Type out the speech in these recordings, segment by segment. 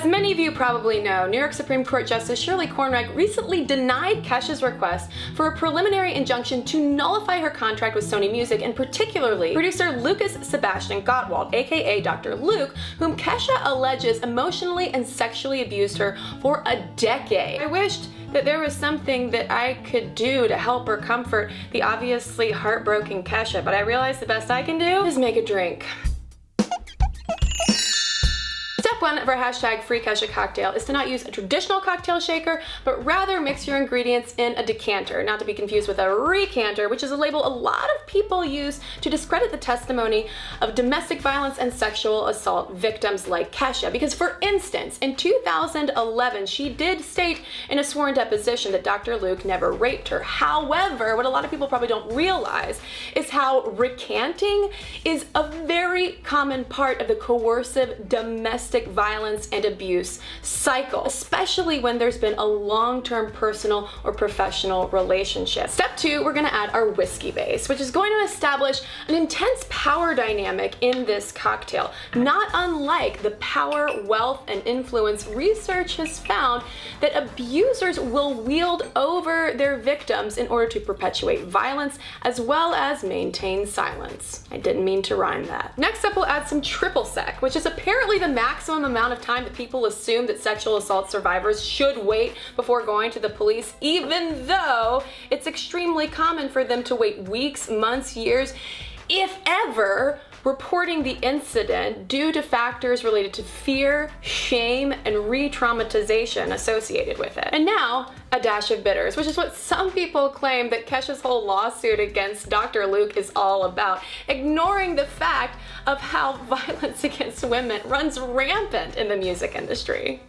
As many of you probably know, New York Supreme Court Justice Shirley Kornreich recently denied Kesha's request for a preliminary injunction to nullify her contract with Sony Music, and particularly producer Lucas Sebastian Gottwald, aka Dr. Luke, whom Kesha alleges emotionally and sexually abused her for a decade. I wished that there was something that I could do to help or comfort the obviously heartbroken Kesha, but I realized the best I can do is make a drink. Step 1 of our hashtag Free Kesha cocktail is to not use a traditional cocktail shaker, but rather mix your ingredients in a decanter, not to be confused with a recanter, which is a label a lot of people use to discredit the testimony of domestic violence and sexual assault victims like Kesha. Because for instance, in 2011, she did state in a sworn deposition that Dr. Luke never raped her. However, what a lot of people probably don't realize is how recanting is a very common part of the coercive domestic violence and abuse cycle, especially when there's been a long-term personal or professional relationship. Step 2, we're gonna add our whiskey base, which is going to establish an intense power dynamic in this cocktail. Not unlike the power, wealth, and influence research has found that abusers will wield over their victims in order to perpetuate violence as well as maintain silence. I didn't mean to rhyme that. Next up, we'll add some triple sec, which is apparently the maximum amount of time that people assume that sexual assault survivors should wait before going to the police, even though it's extremely common for them to wait weeks, months, years, if ever, reporting the incident due to factors related to fear, shame, and re-traumatization associated with it. And now, a dash of bitters, which is what some people claim that Kesha's whole lawsuit against Dr. Luke is all about, ignoring the fact of how violence against women runs rampant in the music industry.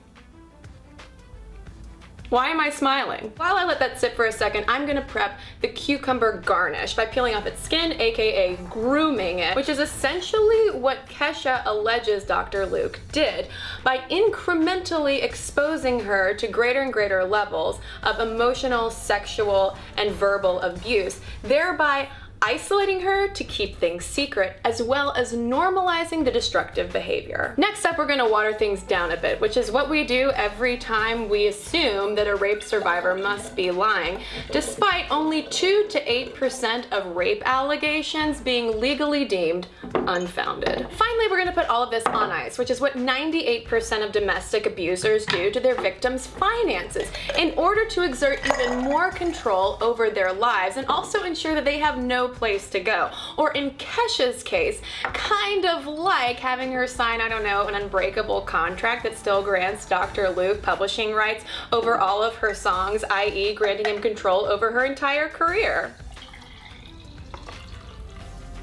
Why am I smiling? While I let that sit for a second, I'm gonna prep the cucumber garnish by peeling off its skin, aka grooming it, which is essentially what Kesha alleges Dr. Luke did by incrementally exposing her to greater and greater levels of emotional, sexual, and verbal abuse, thereby isolating her to keep things secret, as well as normalizing the destructive behavior. Next up, we're gonna water things down a bit, which is what we do every time we assume that a rape survivor must be lying, despite only 2 to 8% of rape allegations being legally deemed unfounded. Finally, we're gonna put all of this on ice, which is what 98% of domestic abusers do to their victims' finances, in order to exert even more control over their lives and also ensure that they have no place to go. Or in Kesha's case, kind of like having her sign, I don't know, an unbreakable contract that still grants Dr. Luke publishing rights over all of her songs, i.e. granting him control over her entire career.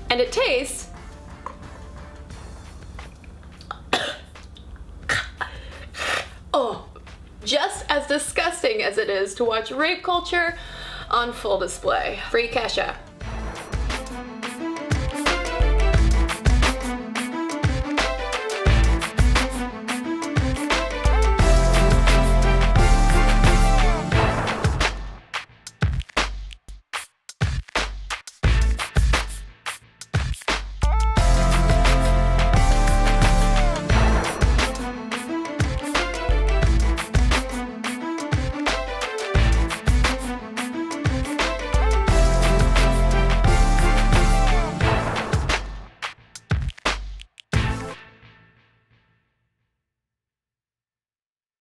And it tastes just as disgusting as it is to watch rape culture on full display. Free Kesha.